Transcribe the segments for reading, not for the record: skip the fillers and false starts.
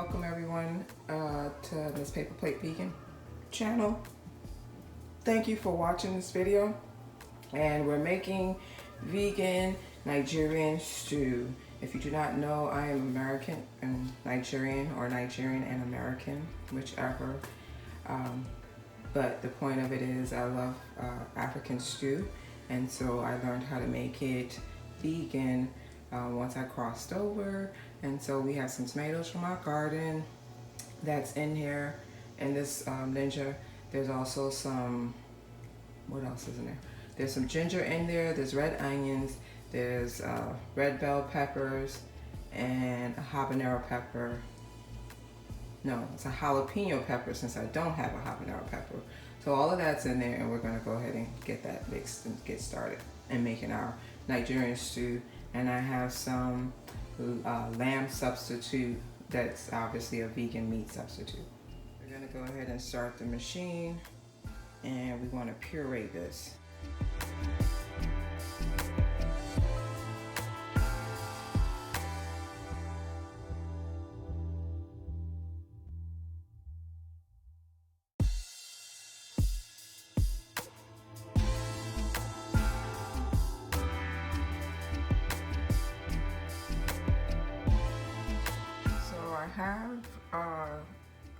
welcome everyone to Miss Paper Plate Vegan channel. Thank you for watching this video. And we're making vegan Nigerian stew. If you do not know, I am American and Nigerian, or Nigerian and American, whichever. But the point of it is I love African stew, and so I learned how to make it vegan once I crossed over. And so we have some tomatoes from our garden that's in here, and this ninja. There's also some, what else is in there? There's some ginger in there, there's red onions, there's red bell peppers, and a habanero pepper. No, it's a jalapeno pepper since I don't have a habanero pepper. So all of that's in there, and we're gonna go ahead and get that mixed and get started and making our Nigerian stew. And I have some lamb substitute that's obviously a vegan meat substitute. We're gonna go ahead and start the machine, and we wanna puree this.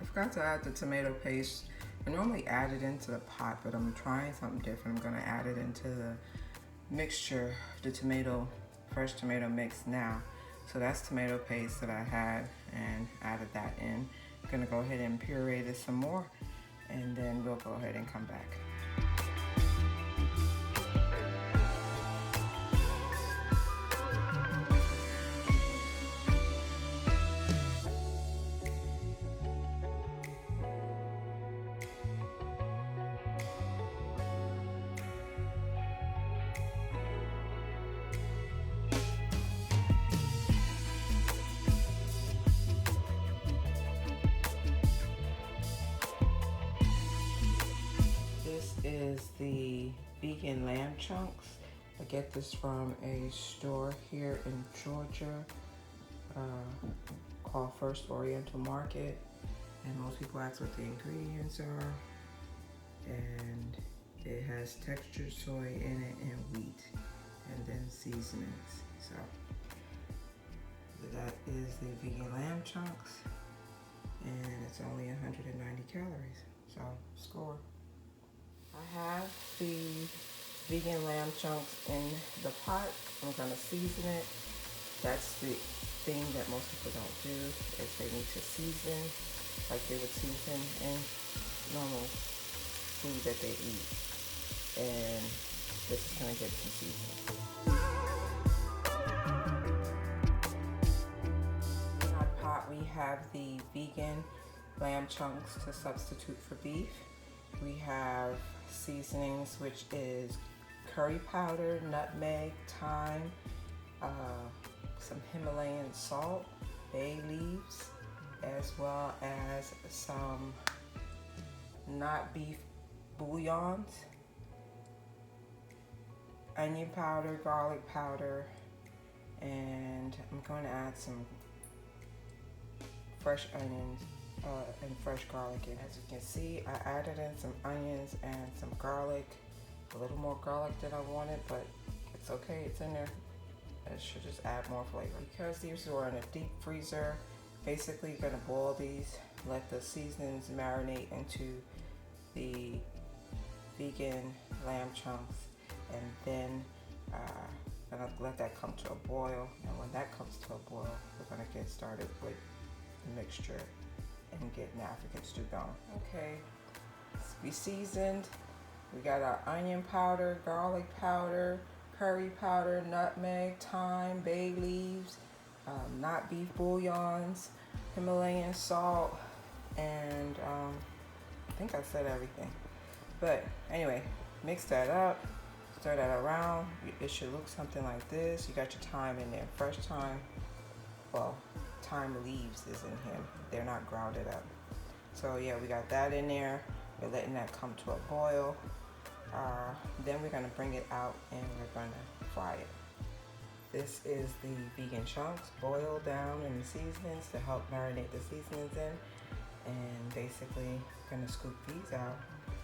I forgot to add the tomato paste. I normally add it into the pot, but I'm trying something different. I'm gonna add it into the mixture, the fresh tomato mix now. So that's tomato paste that I had and added that in. I'm gonna go ahead and puree this some more, and then we'll go ahead and come back. Is the vegan lamb chunks. I get this from a store here in Georgia called First Oriental Market, and most people ask what the ingredients are, and it has textured soy in it and wheat, and then seasonings. So that is the vegan lamb chunks, and it's only 190 calories, so score. I have the vegan lamb chunks in the pot. I'm gonna season it. That's the thing that most people don't do, is they need to season like they would season in normal food that they eat. And this is gonna get some seasoning. In our pot, we have the vegan lamb chunks to substitute for beef. We have seasonings, which is curry powder, nutmeg, thyme, some Himalayan salt, bay leaves, as well as some not beef bouillons, onion powder, garlic powder, and I'm going to add some fresh onions and fresh garlic in. As you can see, I added in some onions and some garlic, a little more garlic than I wanted, but it's okay, it's in there. It should just add more flavor. Because these were in a deep freezer, basically gonna boil these, let the seasonings marinate into the vegan lamb chunks, and then gonna let that come to a boil. And when that comes to a boil, we're gonna get started with the mixture and get an African stew going. Okay, we seasoned. We got our onion powder, garlic powder, curry powder, nutmeg, thyme, bay leaves, not beef bouillons, Himalayan salt, and I think I said everything. But anyway, mix that up, stir that around. It should look something like this. You got your thyme in there, fresh thyme. Well, thyme leaves is in here. They're not grounded up. So yeah, we got that in there. We're letting that come to a boil. Then we're gonna bring it out and we're gonna fry it. This is the vegan chunks boiled down in the seasonings to help marinate the seasonings in. And basically, I'm gonna scoop these out,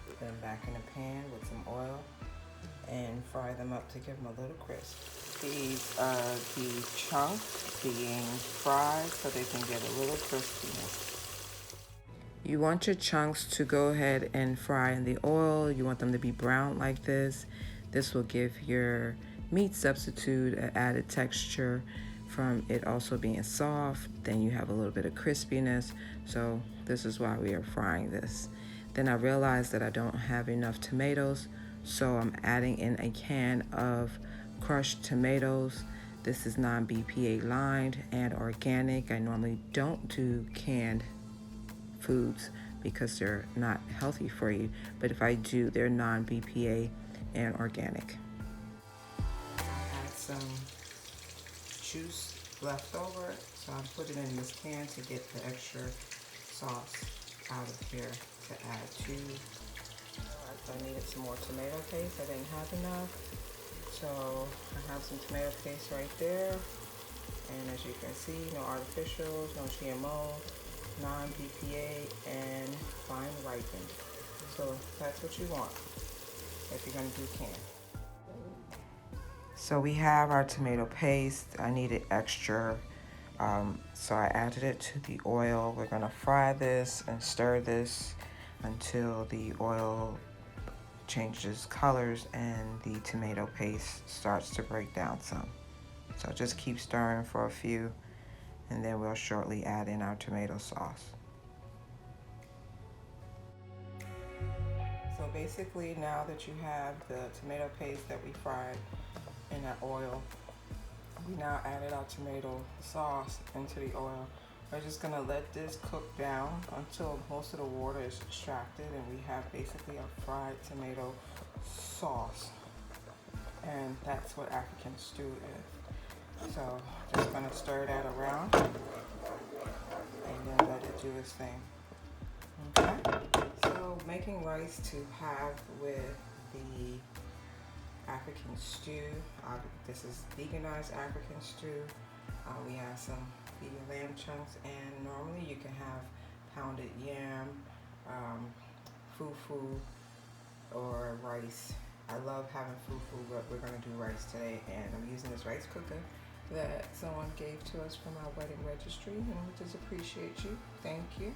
put them back in a pan with some oil, and fry them up to give them a little crisp. These are the chunks being fried so they can get a little crispiness. You want your chunks to go ahead and fry in the oil. You want them to be brown like this. This will give your meat substitute an added texture from it also being soft. Then you have a little bit of crispiness. So this is why we are frying this. Then I realized that I don't have enough tomatoes, so I'm adding in a can of crushed tomatoes. This is non-BPA lined and organic. I normally don't do canned foods because they're not healthy for you, but if I do, they're non-BPA and organic. I had some juice left over, so I put it in this can to get the extra sauce out of here to add to. So I needed some more tomato paste. I didn't have enough, so I have some tomato paste right there, and as you can see, no artificials, no GMO, non-BPA, and fine ripened. So that's what you want if you're going to do canned. So we have our tomato paste. I needed extra, so I added it to the oil. We're going to fry this and stir this until the oil changes colors and the tomato paste starts to break down some. So just keep stirring for a few, and then we'll shortly add in our tomato sauce. So basically, now that you have the tomato paste that we fried in that oil, we now added our tomato sauce into the oil. We're just gonna let this cook down until most of the water is extracted, and we have basically a fried tomato sauce. And that's what African stew is. So just gonna stir that around and then let it do its thing. Okay, so making rice to have with the African stew. This is veganized African stew. We have some vegan lamb chunks, and normally you can have pounded yam, fufu, or rice. I love having fufu, but we're gonna do rice today, and I'm using this rice cooker that someone gave to us from our wedding registry, and we just appreciate you. Thank you.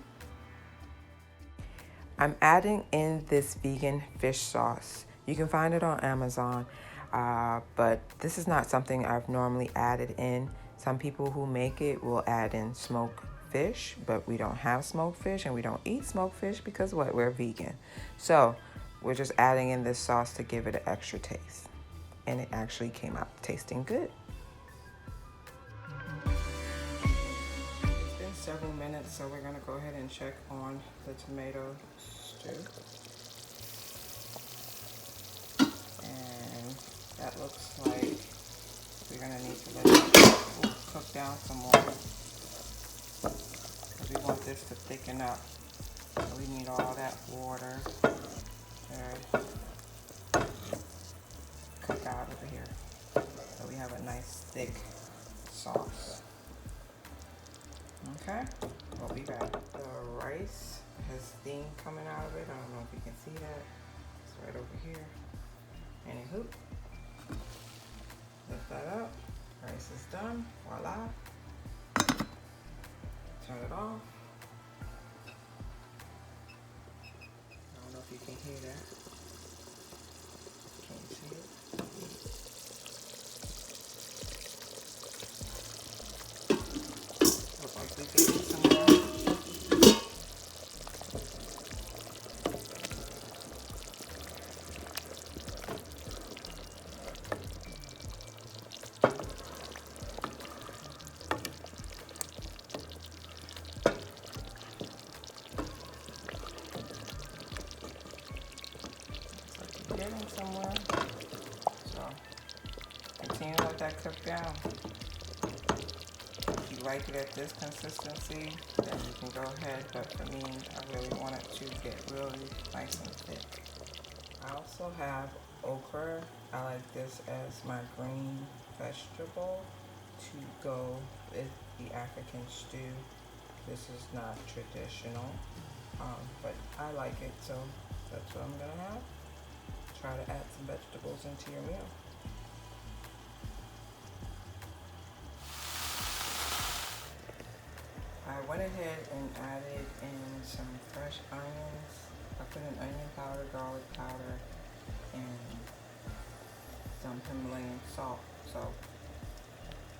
I'm adding in this vegan fish sauce. You can find it on Amazon, but this is not something I've normally added in. Some people who make it will add in smoked fish, but we don't have smoked fish and we don't eat smoked fish because what? We're vegan. So we're just adding in this sauce to give it an extra taste. And it actually came out tasting good. It's been several minutes, so we're gonna go ahead and check on the tomato stew. And that looks like we're gonna need to let it cook down some more, because we want this to thicken up. So we need all that water to cook out of here, so we have a nice thick sauce. Okay, we'll be back. The rice has steam coming out of it. I don't know if you can see that. It's right over here. Anywho, lift that up. Rice is done. Voila. Turn it off. I don't know if you can hear that. Can you see it? Looks like we can eat some more. Getting somewhere. So continue to let that cook down. If you like it at this consistency, then you can go ahead, but for me, I really want it to get really nice and thick. I also have okra. I like this as my green vegetable to go with the African stew. This is not traditional, but I like it, so that's what I'm gonna have. Try to add some vegetables into your meal. I went ahead and added in some fresh onions. I put in onion powder, garlic powder, and some Himalayan salt. So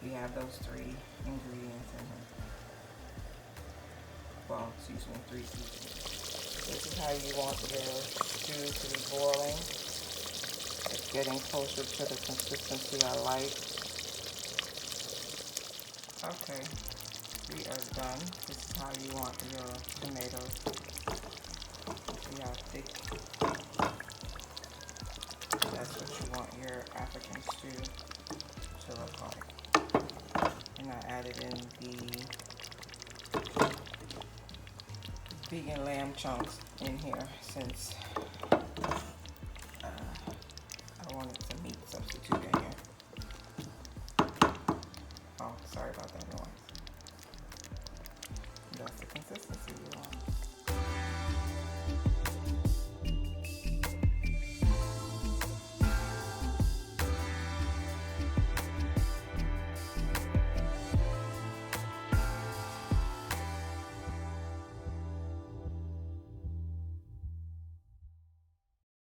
you have those 3 ingredients in here. Well, excuse me, 3 seasonings. This is how you want your stew to be boiling. It's getting closer to the consistency I like. Okay, we are done. This is how you want your tomatoes. See how thick? That's what you want your African stew to look like. And I added in the vegan lamb chunks in here since I wanted some meat substitute in here. Oh, sorry about that noise. That's the consistency we want.